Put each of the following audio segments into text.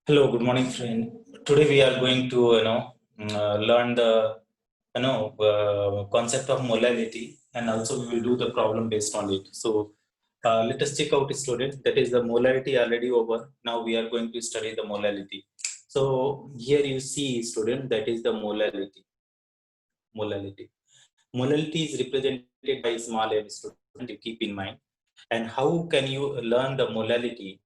Hello, good morning, friend. Today we are going to learn the concept of molality, and also we will do the problem based on it. So let us check out, students. That is the molality already over. Now we are going to study the molality. So here you see, student, that is the molality. Molality. Molality is represented by small m, student. You keep in mind. And how can you learn the molality?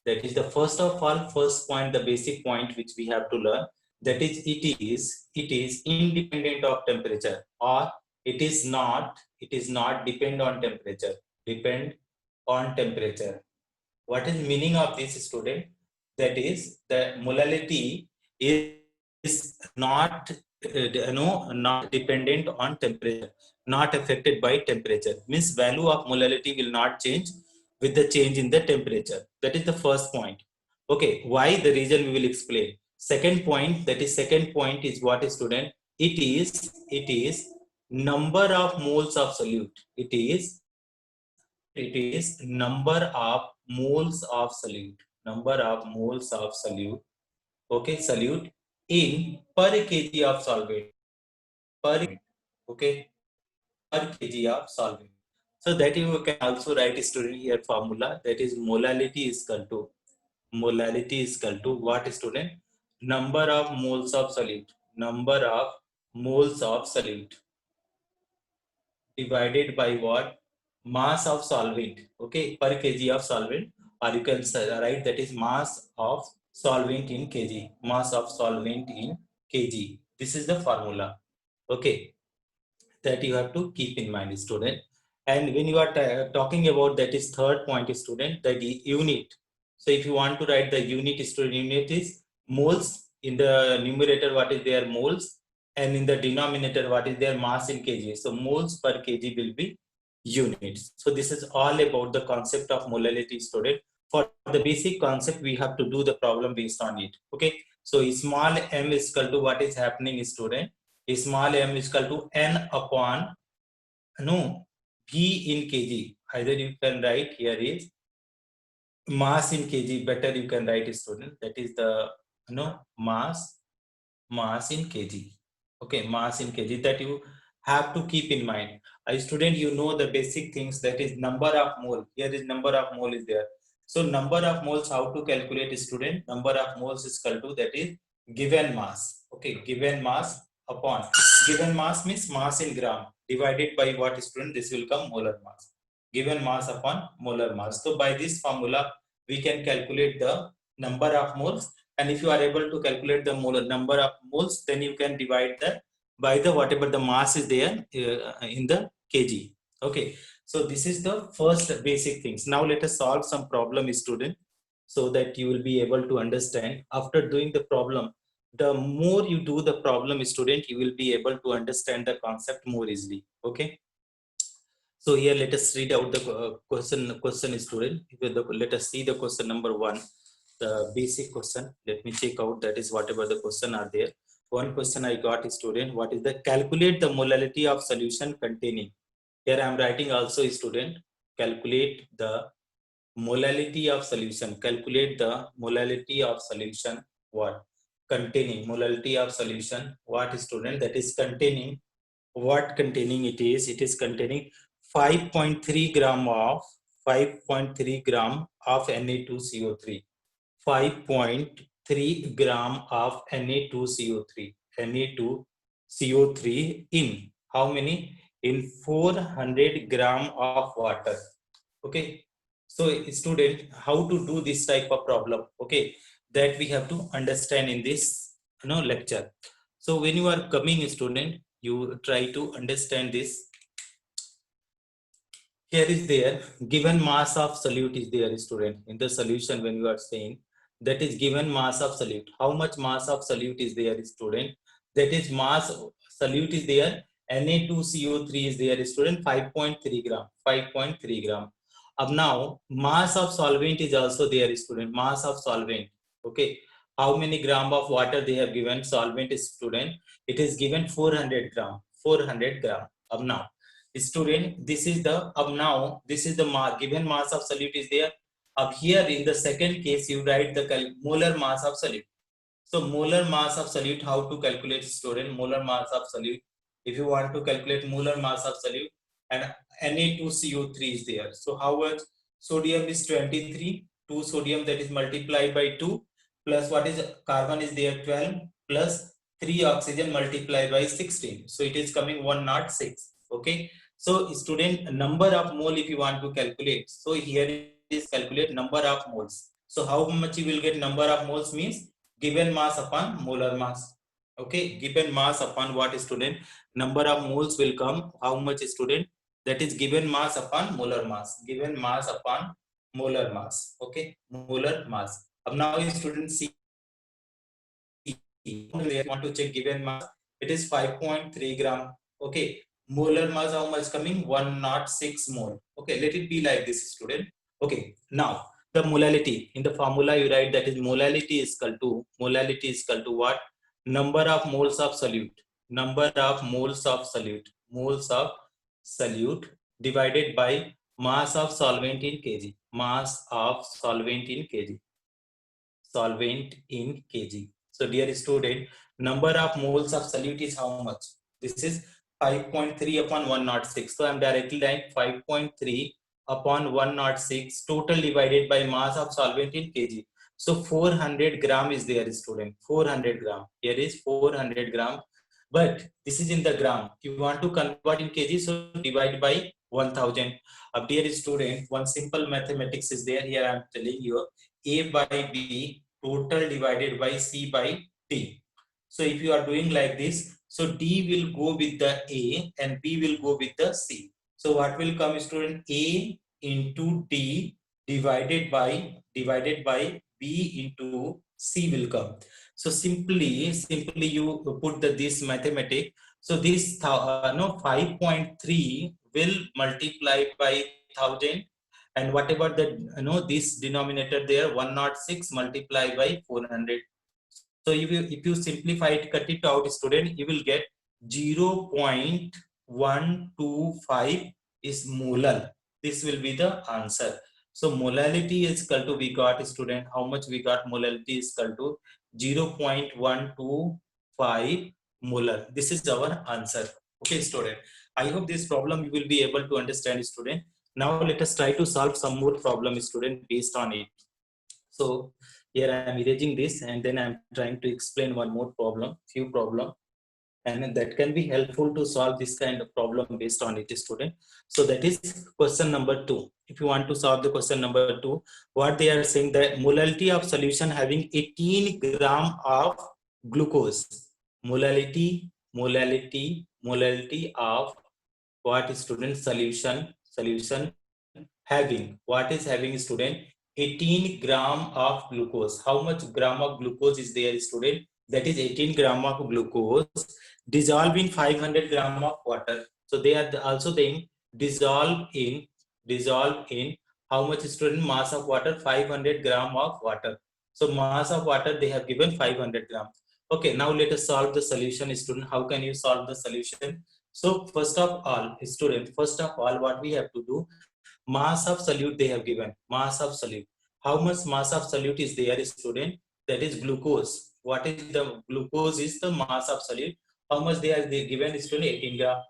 That is the first of all, first point, the basic point which we have to learn. That is, it is independent of temperature, or it is not depend on temperature. Depend on temperature. What is meaning of this, student? That is, the molality is not not dependent on temperature, not affected by temperature. Means value of molality will not change with the change in the temperature. That is the first point. Okay, why? The reason we will explain. Second point, that is second point is what, student? It is number of moles of solute. It is number of moles of solute. Number of moles of solute. Okay, solute in per kg of solvent. Per, okay, per kg of solvent. So that you can also write, student, here formula. That is molality is equal to what, student? Number of moles of solute. Number of moles of solute divided by what? Mass of solvent. Okay, per kg of solvent, or you can write that is mass of solvent in kg. Mass of solvent in kg. This is the formula. Okay, that you have to keep in mind, student. And when you are talking about, that is third point, student, that is unit. So if you want to write the unit, student, unit is moles. In the numerator, what is their moles, and in the denominator, what is their mass in kg. So moles per kg will be units. So this is all about the concept of molality, student. For the basic concept, we have to do the problem based on it. Okay, so small m is equal to what is happening, student? Small m is equal to n upon v in kg. Either you can write here is mass in kg. Better you can write, student. That is the mass in kg. Okay, mass in kg, that you have to keep in mind. A student, you know the basic things, that is number of mole. Here is number of mole is there. So number of moles, how to calculate, student? Number of moles is equal to, that is given mass. Okay, given mass upon given mass means mass in gram divided by what, student? This will come molar mass. Given mass upon molar mass. So by this formula, we can calculate the number of moles. And if you are able to calculate the molar number of moles, then you can divide that by the whatever the mass is there in the kg. Okay, so this is the first basic things. Now let us solve some problem, student, so that you will be able to understand. After doing the problem, the more you do the problem, student, you will be able to understand the concept more easily. Okay, so here let us read out the question, student. Let us see the question number one, the basic question. Let me check out, that is whatever the question are there. One question I got, student, what is the calculate the molality of solution containing. Here I am writing also, student, calculate the molality of solution. Calculate the molality of solution. What? Containing. Molality of solution. What, student? That is containing. What containing it is? It is containing 5.3 gram of 5.3 gram of Na2CO3. 5.3 gram of Na2CO3. Na2CO3 in how many? In 400 gram of water. Okay, so student, how to do this type of problem? Okay, that we have to understand in this lecture. So when you are coming, student, you try to understand this. Here is there given mass of solute is there, student, in the solution. When you are saying that is given mass of solute, how much mass of solute is there, student? That is mass solute is there, Na2CO3 is there, student, 5.3 gram. 5.3 gram. Now mass of solvent is also there, student. Mass of solvent. Okay, how many gram of water they have given solvent, student? It is given 400 gram. 400 gram. Now, student, this is the now this is the given mass of solute is there. Up here in the second case, you write the molar mass of solute. So molar mass of solute, how to calculate, student? Molar mass of solute. If you want to calculate molar mass of solute, and Na2CO3 is there. So how much? Sodium is 23, 2 sodium, that is multiplied by 2, plus what is carbon is there 12, plus 3 oxygen multiplied by 16. So it is coming 106. Okay. So student, number of mole if you want to calculate. So here is calculate number of moles. So how much you will get number of moles means given mass upon molar mass. Okay, given mass upon what, student? Number of moles will come. How much, student? That is given mass upon molar mass. Given mass upon molar mass. Okay, molar mass. Now student see, want to check given mass. It is 5.3 gram. Okay, molar mass how much coming? 106 mole. Okay, let it be like this, student. Okay, now the molality in the formula you write, that is molality is equal to what? Number of moles of solute. Number of moles of solute. Moles of solute divided by mass of solvent in kg. Mass of solvent in kg. Solvent in kg. So dear student, number of moles of solute is how much? This is 5.3 upon 106. So I am directly writing 5.3 upon 106 total divided by mass of solvent in kg. So 400 gram is there, student. 400 gram. Here is 400 gram. But this is in the gram. You want to convert in kg, so divide by 1000. Dear student, one simple mathematics is there. Here I am telling you. A by B total divided by C by D. So if you are doing like this, so D will go with the A and B will go with the C. So what will come, student? A into D divided by B into C will come. So simply you put this mathematic. So this 5.3 will multiply by 1000, and whatever the this denominator there 106 multiplied by 400. So if you simplify it, cut it out, student, you will get 0.125 is molar. This will be the answer. So molality is equal to, we got, student, how much we got? Molality is equal to 0.125 molar. This is our answer. Okay, student, I hope this problem you will be able to understand, student. Now let us try to solve some more problem, student, based on it. So here I am erasing this, and then I am trying to explain one more problem, few problem, and that can be helpful to solve this kind of problem based on it, student. So that is question number 2. If you want to solve the question number 2, what they are saying, that molality of solution having 18 gram of glucose. Molality of what, student? Solution having, what is having, student? 18 gram of glucose. How much gram of glucose is there, student? That is 18 gram of glucose dissolved in 500 gram of water. So they are also saying dissolve in how much, student? Mass of water, 500 gram of water. So mass of water they have given 500 gram. Okay, now let us solve the solution, student. How can you solve the solution? So first of all, student, what we have to do, mass of solute they have given. Mass of solute. How much mass of solute is there, student? That is glucose. What is the glucose? Is the mass of solute. How much they are given, student? 18 gram.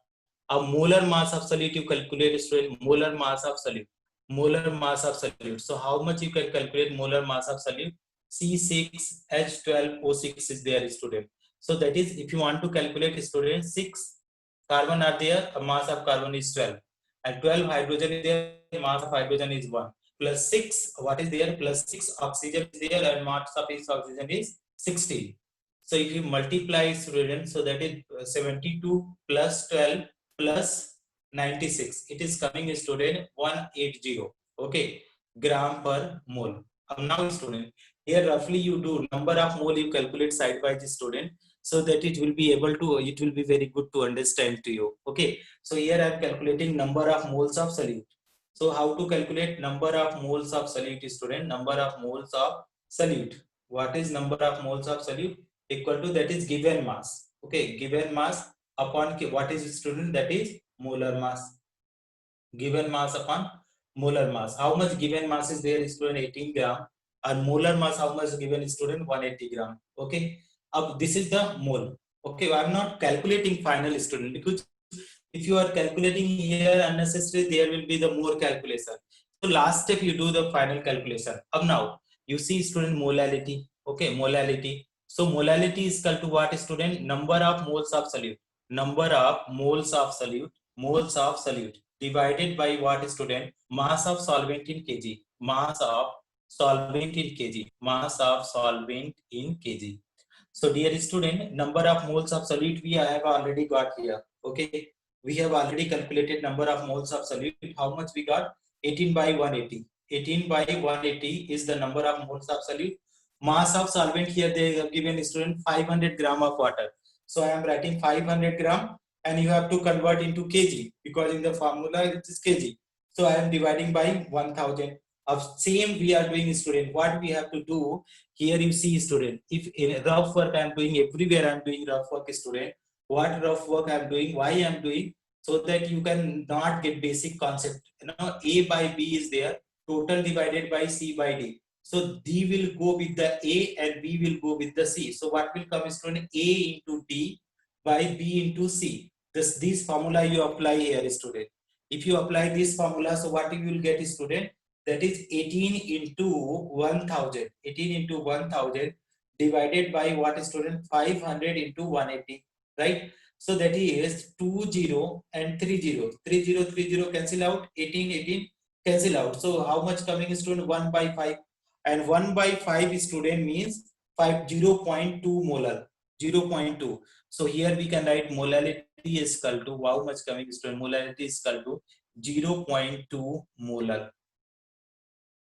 A molar mass of solute you calculate, student. Molar mass of solute. Molar mass of solute. So how much you can calculate molar mass of solute? C6H12O6 is there, student. So that is, if you want to calculate, student, 6 carbon are there, a mass of carbon is 12, and 12 hydrogen is there, mass of hydrogen is 1, plus 6, what is there? Plus 6 oxygen is there, and mass of each oxygen is 16. So if you multiply, student, so that is 72 plus 12 plus 96, it is coming, student, 180. Okay, gram per mole. Now, student, here roughly you do number of mole you calculate side by the student, so that it will be very good to understand to you. Okay, so here I am calculating number of moles of solute. So how to calculate number of moles of solute, student? Number of moles of solute. What is number of moles of solute? Equal to, that is given mass. Okay, given mass upon what is, student? That is molar mass. Given mass upon Molar mass. How much given mass is there, student? 18 gram. And molar mass, how much given, student? 180 gram. Okay. This is the mole. Okay. I'm not calculating final, student, because if you are calculating here unnecessary, there will be the more calculation. So last step you do the final calculation. Now you see, student, molality. Okay, molality. So molality is equal to what, student? Number of moles of solute. Number of moles of solute. Moles of solute divided by what, student? Mass of solvent in kg. Mass of solvent in kg. Mass of solvent in kg. So dear student, number of moles of solute we have already got here. Okay, we have already calculated number of moles of solute. How much we got? 18 by 180. 18 by 180 is the number of moles of solute. Mass of solvent here they have given, student, 500 gram of water. So I am writing 500 gram, and you have to convert into kg because in the formula it is kg. So I am dividing by 1000. Of same we are doing, student. What we have to do here, you see, student, if in rough work I am doing, everywhere I am doing rough work, student. What rough work I am doing, why I am doing, so that you can not get basic concept. A by B is there, total divided by C by D. So D will go with the A and B will go with the C. So what will come, student? A into D by B into C. This formula you apply here, student. If you apply this formula, so what you will get, student? That is 18 into 1000. 18 into 1000 divided by what, student? 500 into 180, right? So that is 20 and 30. 30 cancel out. 18 cancel out. So how much coming, student? 1 by 5. And 1 by 5, student, means 0.2 molar. 0.2. So here we can write molality is equal to, how much coming, student? Molality is equal to 0.2 molar.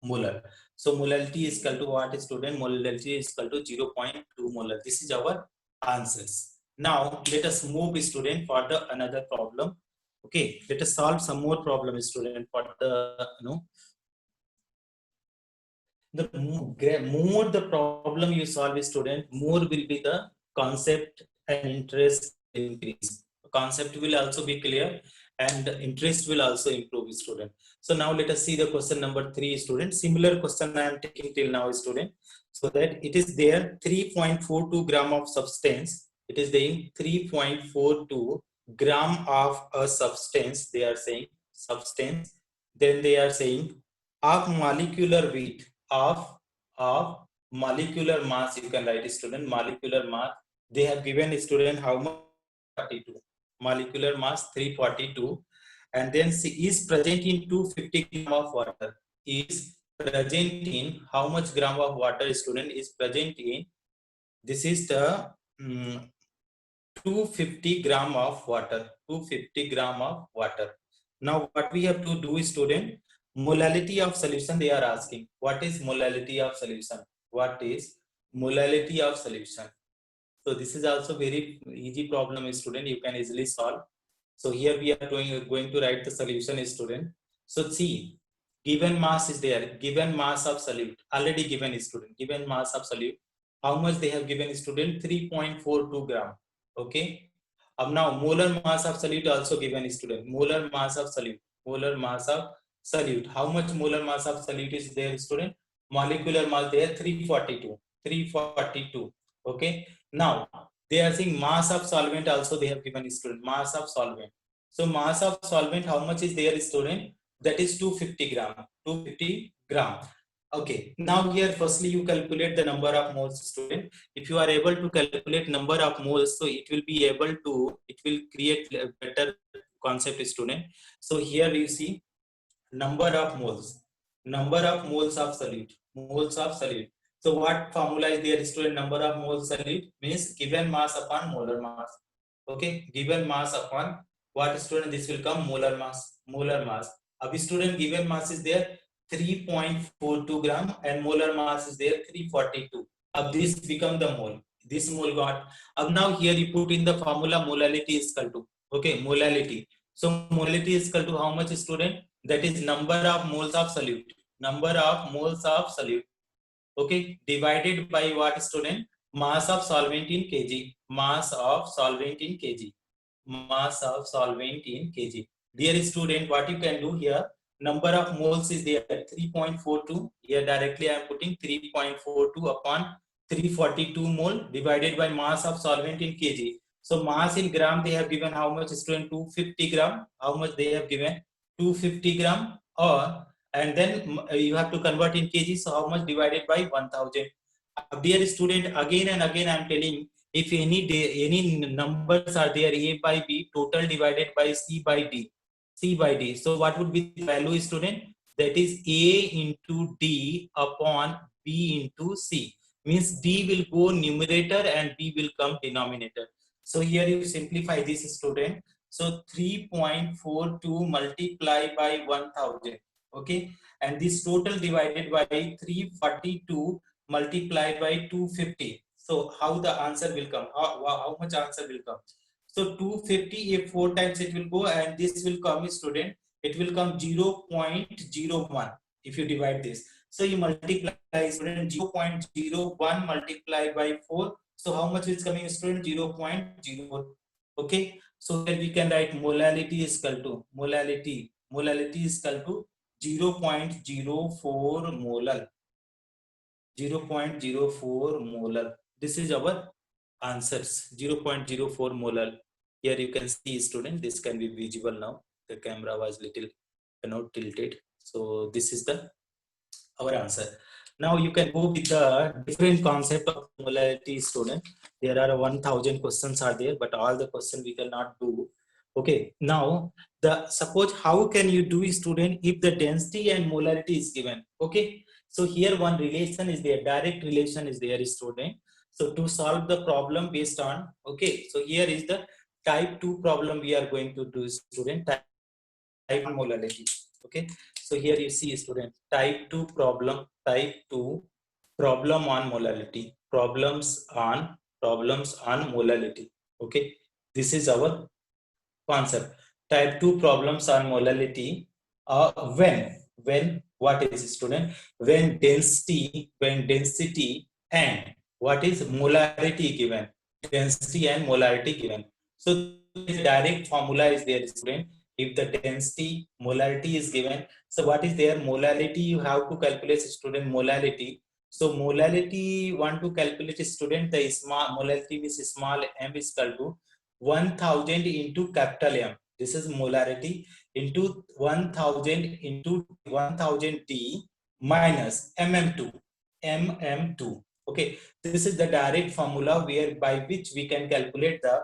Molar. So molality is equal to what, student? Molality is equal to 0.2 molar. This is our answers. Now let us move, student, for the another problem. Okay, let us solve some more problem, student, for the the more the problem you solve, student, more will be the concept and interest increase. Concept will also be clear and interest will also improve, student. So now let us see the question number 3, student. Similar question I am taking till now, student. So that it is there 3.42 gram of substance. It is saying 3.42 gram of a substance. They are saying substance. Then they are saying of molecular weight of molecular mass. You can write, student, molecular mass. They have given, student, how much? 42. Molecular mass 342, and then C is present in 250 gram of water. Is present in how much gram of water, student? Is present in, this is the 250 gram of water. 250 gram of water. Now what we have to do, student? Molality of solution they are asking. What is molality of solution? What is molality of solution? So this is also very easy problem, student. You can easily solve. So here we are going to write the solution, student. So see, given mass is there. Given mass of solute already given, student. Given mass of solute. How much they have given, student? 3.42 gram. Okay. Now molar mass of solute also given, student. Molar mass of solute. Molar mass of solute. How much molar mass of solute is there, student? Molecular mass there 342. 342. Okay. Now they are saying mass of solvent also they have given, student. Mass of solvent. So mass of solvent, how much is there, student? That is 250 gram. 250 gram. Okay. Now here firstly you calculate the number of moles, student. If you are able to calculate number of moles, so it will be able to, it will create a better concept, student. So here you see number of moles. Number of moles of solute. Moles of solute. So what formula is there, student? Number of moles solute means given mass upon molar mass. Okay, given mass upon what, student? This will come molar mass. Molar mass. Abhi, student, given mass is there 3.42 gram and molar mass is there 342. Ab this become the mole. This mole got. Ab now here you put in the formula molality is equal to. Okay, molality. So molality is equal to how much, student? That is number of moles of solute. Number of moles of solute. Okay, divided by what, student? Mass of solvent in kg. Mass of solvent in kg. Mass of solvent in kg. Dear student, what you can do here? number of moles is there 3.42. Here directly I am putting 3.42 upon 342 mole divided by mass of solvent in kg. So mass in gram they have given how much, student? 250 gram. How much they have given? 250 gram. Or and then you have to convert in kg. So how much divided by 1000? Dear student, again and again I am telling, if any numbers are there, a by b total divided by c by d. C by D. So what would be the value, student? That is A into D upon B into C. Means D will go numerator and B will come denominator. So here you simplify this, student. So 3.42 multiplied by 1000. Okay. And this total divided by 342 multiplied by 250. So how the answer will come? How much answer will come? So 250, if 4 times it will go, and this will come, student, it will come 0.01 if you divide this. So you multiply, student, 0.01 multiplied by 4. So how much is coming, student? 0.04. Okay. So here we can write molality is equal to, molality is equal to 0.04 molar. 0.04 molar. This is our answers. 0.04 molar. Here you can see, student, this can be visible now. The camera was little not tilted. So this is the our answer. Now you can go with the different concept of molarity, student. There are 1000 questions are there, but all the questions we cannot do. Okay. Now the suppose how can you do, student, if the density and molarity is given? Okay. So here one relation is there, direct relation is there, student. So to solve the problem based on, okay, so here is the type 2 problem we are going to do, student. Type 1 molarity. Okay. So here you see, student, type 2 problem on molality, problems on molality. Okay. This is our concept. Type 2 problems on molality. When what is, student? When density and what is molarity given? Density and molarity given. So the direct formula is there, student. If the density molarity is given, so what is there? Molality you have to calculate, student, molality. So molality want to calculate, student, the small molality means small m is equal to 1000 into capital M. This is molarity into 1000 into 1000 T minus mm2. Okay, this is the direct formula where by which we can calculate the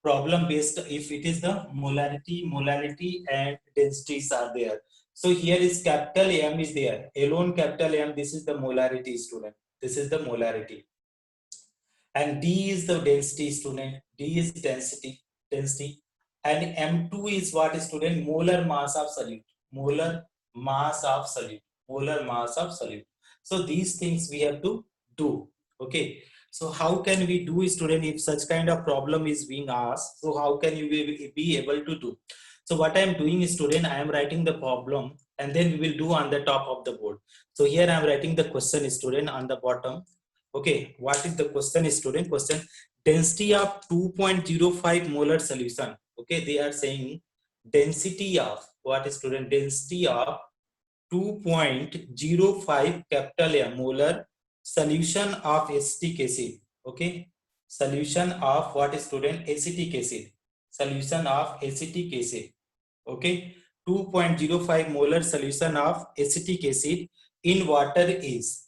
problem based if it is the molarity and densities are there. So here is capital M is there, alone capital M. This is the molarity, student. This is the molarity. And D is the density, student. D is density. And M2 is what, student? Molar mass of solute. Molar mass of solute. So these things we have to do. Okay. So how can we do, student, if such kind of problem is being asked? So how can you be able to do? So what I am doing is, student, I am writing the problem and then we will do on the top of the board. So here I am writing the question, student, on the bottom. Okay, what is the question, student? Question: density of 2.05 molar solution. Okay, they are saying density of what, student? Density of 2.05 capital M molar solution of acetic acid. Okay, solution of what, student? Acetic acid. Solution of acetic acid. Okay, 2.05 molar solution of acetic acid in water is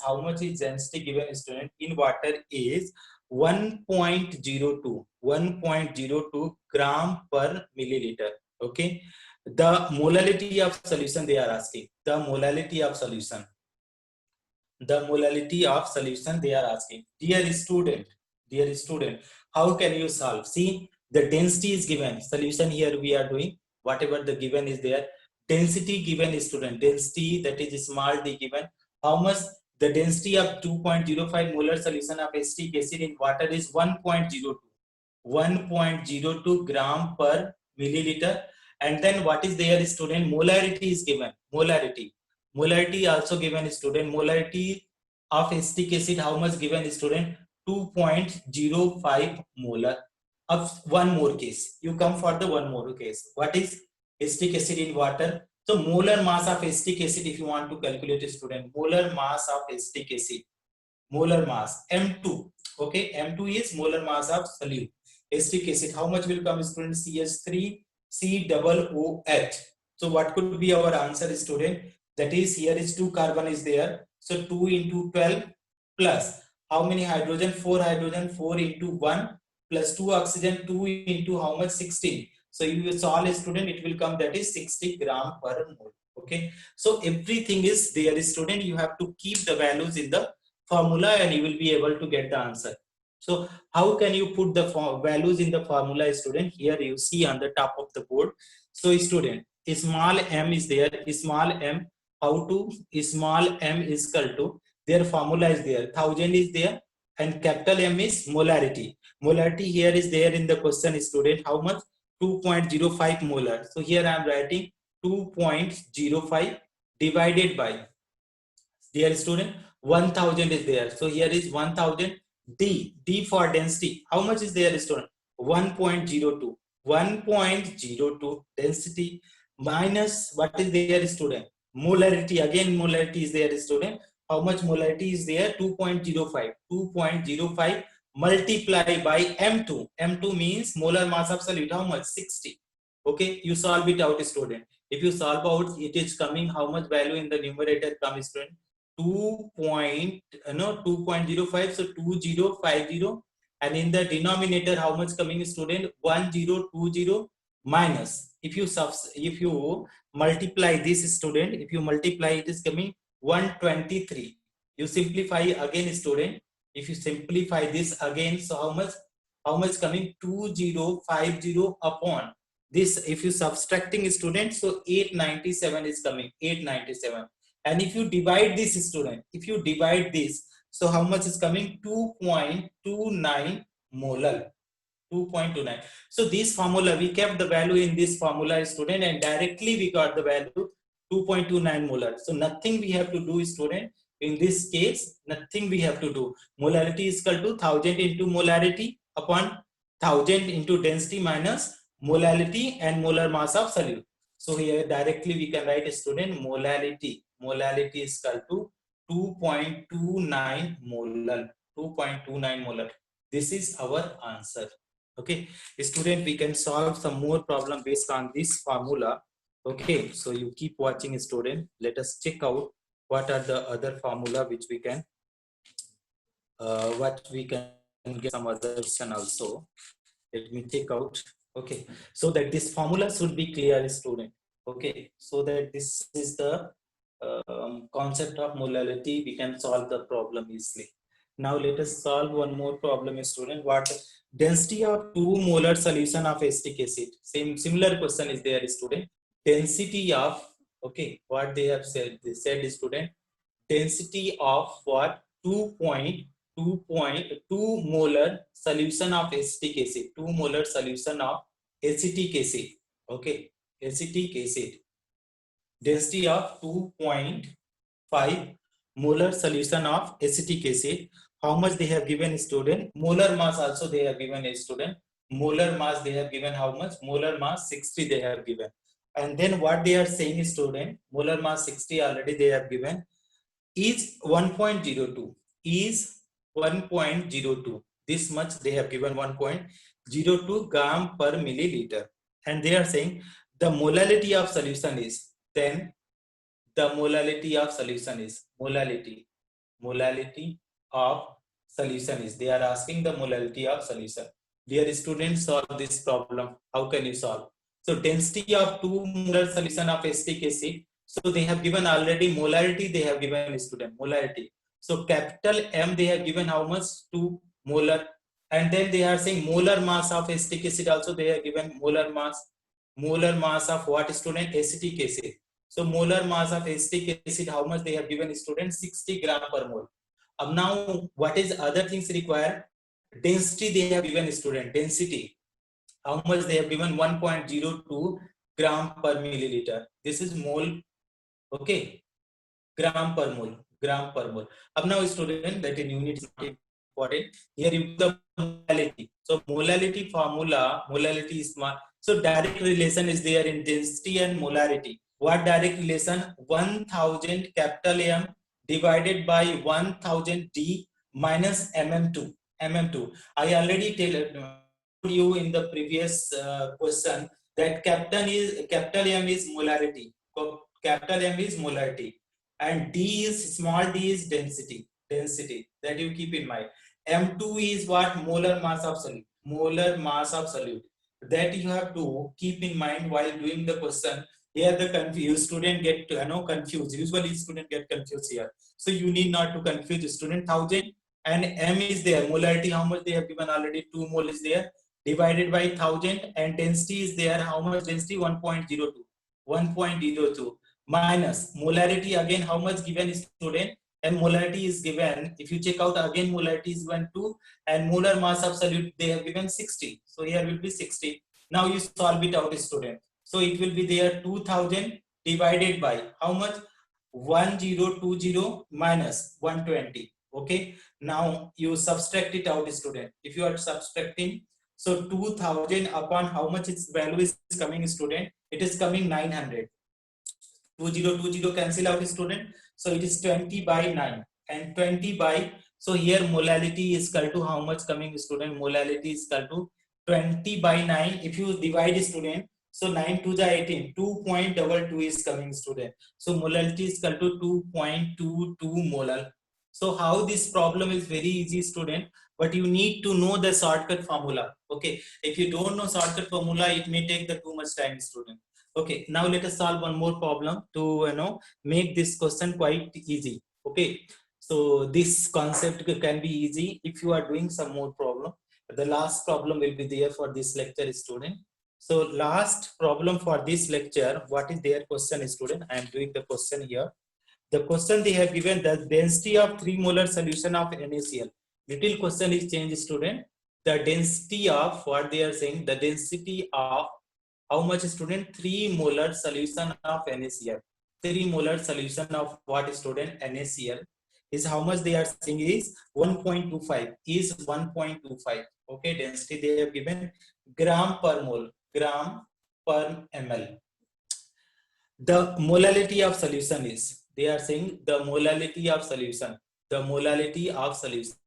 how much is density given, student? In water is 1.02 gram per milliliter. Okay, the molality of solution they are asking. The molality of solution they are asking. Dear student, how can you solve? See, the density is given. Solution here we are doing whatever the given is there. Density given, student. Density, that is small d given. How much? The density of 2.05 molar solution of acetic acid in water is 1.02 gram per milliliter. And then what is there, student? Molarity is given. Molarity also given, student. Molarity of acetic acid, how much given, student? 2.05 molar. Of one more case, you come for the one more case. What is acetic acid in water? So molar mass of acetic acid, if you want to calculate, student, molar mass of acetic acid, molar mass M2. Okay, M2 is molar mass of solute acetic acid. How much will come, student? CH3 COOH. So what could be our answer, student? That is, here is 2 carbon is there. So 2 into 12 plus how many hydrogen? 4 hydrogen. 4 into 1 plus 2 oxygen. 2 into how much? 16. So you will solve, student, it will come, that is 60 gram per mole. Okay, so everything is there, student. You have to keep the values in the formula and you will be able to get the answer. So how can you put the values in the formula, student? Here you see on the top of the board. So student, small m is there, small m, how to, small m is equal to, their formula is there, 1000 is there, and capital M is molarity. Molarity here is there in the question, student. How much? 2.05 molar. So here I am writing 2.05 divided by, dear student, 1000 is there. So here is 1000. D for density. How much is there, student? 1.02. 1.02 density minus what is there, student? Molarity. Again, molarity is there, student. How much molarity is there? 2.05. 2.05 multiply by M2. M2 means molar mass of solute. How much? 60. Okay, you solve it out, student. If you solve out, it is coming how much value in the numerator comes, student? 2.05, so 2050, and in the denominator how much coming, student? 1020 minus, if you multiply this, student, if you multiply, it is coming 123. You simplify again, student. If you simplify this again, so how much coming? 2050 upon this. If you subtracting, student, so 897 is coming, 897. And if you divide this, student, if you divide this, so how much is coming? 2.29 molar. 2.29. So this formula, we kept the value in this formula, student, and directly we got the value 2.29 molar. So nothing we have to do, student. In this case, nothing we have to do. Molarity is equal to 1000 into molarity upon 1000 into density minus molality and molar mass of solute. So here directly we can write, student, molality. Molality is equal to 2.29 molar. 2.29 molar. This is our answer. Okay, student, we can solve some more problem based on this formula. Okay, so you keep watching, student. Let us check out what are the other formula which we can get some other question also. Let me take out. Okay, so that this formula should be clear, student. Okay, so that this is the concept of molality, we can solve the problem easily. Now let us solve one more problem, student. What density of 2 molar solution of acetic acid? Similar question is there, student. Density of, okay, what they have said, student, density of what? 2.2 molar solution of acetic acid. 2 molar solution of acetic acid. Okay, acetic acid. Density of 2.5 molar solution of acetic acid. How much they have given, student? Molar mass also they have given, a student. Molar mass they have given how much? Molar mass 60 they have given. And then what they are saying, student, molar mass 60 already they have given, is 1.02, is 1.02. This much they have given, 1.02 gram per milliliter. And they are saying the molality of solution is, then the molality of solution is, molality of solution is, they are asking the molality of solution. Dear students, solve this problem. How can you solve? So density of 2 molar solution of acetic acid. So they have given already molarity, they have given, student, molarity. So capital M they have given how much? 2 molar. And then they are saying molar mass of acetic acid also they have given, molar mass. Molar mass of what, student? Acetic acid. So molar mass of acetic acid, how much they have given, student? 60 gram per mole. Now what is other things required? Density they have given, student. Density, how much they have given? 1.02 gram per milliliter. This is mole. Okay, gram per mole. Now student, that in unit is not important. Here you the molality. So molality formula, molality is small. So direct relation is there in density and molarity. What direct relation? 1000 capital M divided by 1000 D minus mm2. mm2. I already told you in the previous question that capital M is molarity. Capital M is molarity, and D is small d is density. Density that you keep in mind. M2 is what? Molar mass of solute. Molar mass of solute. That you have to keep in mind while doing the question. Here the confused student get confused. Usually student get confused here. So you need not to confuse student. 1000 and M is there. Molarity how much they have given already? 2 mole is there. Divided by 1000 and density is there. How much density? 1.02. 1.02 minus molarity again. How much given student? And molarity is given. If you check out again, molarity is given 2 and molar mass of solute they have given 60. So here will be 60. Now you solve it out, student. So it will be there 2000 divided by how much? 1020 minus 120. Okay. Now you subtract it out, student. If you are subtracting, so 2000 upon how much its value is coming, student? It is coming 900. 2020 cancel out, student. So it is 20 by 9 and 20 by, so here molality is equal to how much coming, student? Molality is equal to 20 by 9. If you divide, student, so 9 to the 18, 2.22 is coming, student. So molality is equal to 2.22 molar. So how this problem is very easy, student, but you need to know the shortcut formula. Okay, if you don't know shortcut formula, it may take the too much time, student. Okay, now let us solve one more problem to make this question quite easy. Okay, so this concept can be easy if you are doing some more problem. The last problem will be there for this lecture, student. So last problem for this lecture, what is their question, student? I am doing the question here. The question they have given, the density of 3 molar solution of NaCl. Little question is changed, student. The density of what they are saying, the density of how much, student? 3 molar solution of NaCl. 3 molar solution of what, student? NaCl is how much they are saying is 1.25 is 1.25. Okay, density they have given gram per mole, gram per ml. The molality of solution is, they are saying the molality of solution, the molality of solution.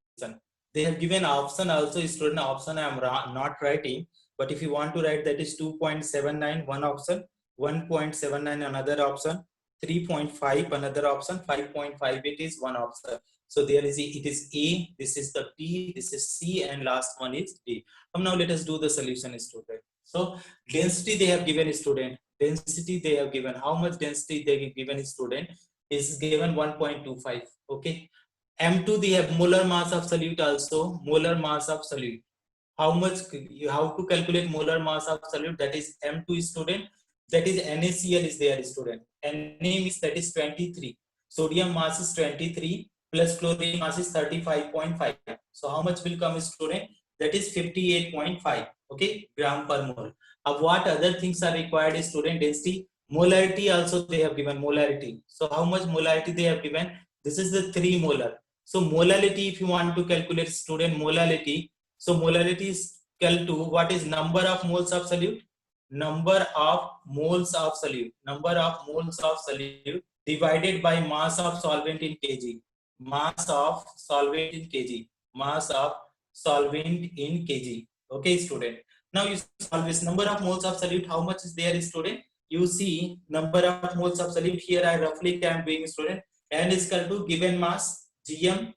They have given option also, student. Option I am not writing, but if you want to write, that is 2.79 one option, 1.79 another option, 3.5 another option, 5.58 is one option. So there is it is A, this is the T, this is C, and last one is D. Now let us do the solution, student. So density they have given, student. Density they have given, how much density they have given, student, is given 1.25. Okay, M2 they have molar mass of solute also, molar mass of solute. How much you have to calculate molar mass of solute, that is M2, student, that is NaCl is there, student. Na is, that is 23. Sodium mass is 23 plus chlorine mass is 35.5. So how much will come, student? That is 58.5. Okay, gram per mole. What other things are required, student? Density, molarity also they have given, molarity. So how much molarity they have given? This is the 3 molar. So molality, if you want to calculate, student, molality, so molality is equal to what is number of moles of solute? Number of moles of solute. Number of moles of solute divided by mass of solvent in kg. Mass of solvent in kg. Mass of solvent in kg. Okay, student. Now you solve this number of moles of solute. How much is there, student? You see number of moles of solute here. I roughly can doing, student. N is equal to given mass Gm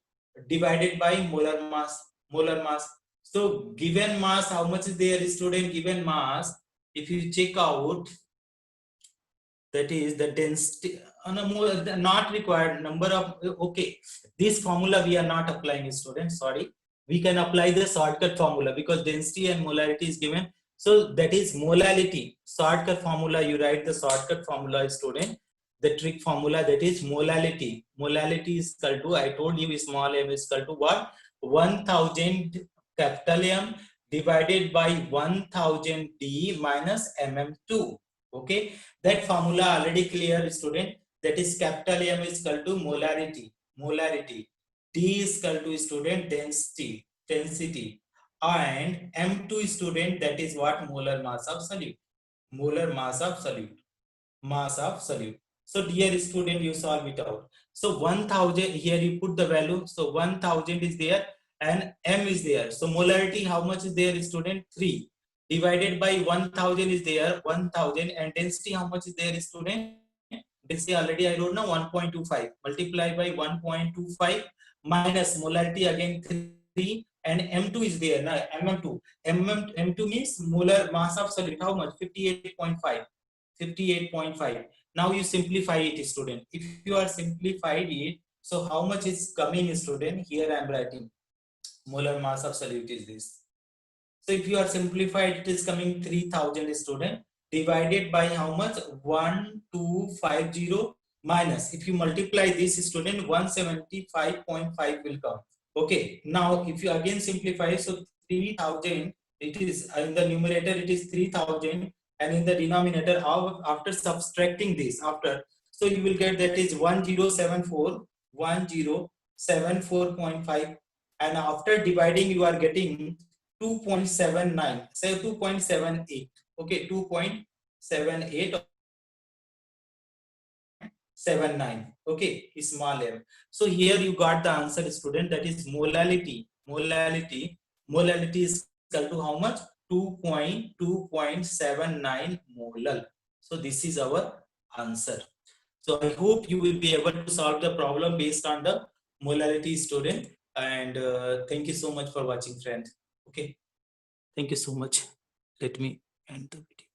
divided by molar mass. Molar mass. So given mass, how much is there, student? Given mass, if you check out, that is the density not required number of, okay, this formula we are not applying, student, sorry. We can apply the shortcut formula because density and molarity is given. So that is molality. Shortcut formula, you write the shortcut formula, student. The trick formula, that is molality. Molality is equal to, I told you, small m is equal to what? 1000 capital M divided by 1000 D minus mm2. Okay, that formula already clear, student. That is capital M is equal to molarity. Molarity. D is equal to, student, density. Density. And M2, student, that is what? Molar mass of solute. Molar mass of solute. mass of solute. So dear student, you solve it out. So 1000 here you put the value. So 1000 is there and m is there. So molarity how much is there, student? 3 divided by 1000 is there 1000, and density how much is there, student? Density already I don't know, 1.25 multiply by 1.25 minus molarity again 3, and m2 is there now. M2 means molar mass of solid how much? 58.5. 58.5. Now you simplify it, student. If you are simplified it, so how much is coming, student? Here I am writing molar mass of solute is this. So if you are simplified, it is coming 3000, student, divided by how much? 1250 minus. If you multiply this, student, 175.5 will come. Okay. Now if you again simplify, so 3000, it is in the numerator, it is 3000, and in the denominator, after subtracting this, so you will get that is 1074.5, and after dividing you are getting 2.79, say 2.78. Okay, 2.78 79. Okay, small m. So here you got the answer, student, that is molality. Molality is equal to how much? 2.79 molal. So this is our answer. So I hope you will be able to solve the problem based on the molality, student. And thank you so much for watching, friend. Okay, thank you so much. Let me end the video.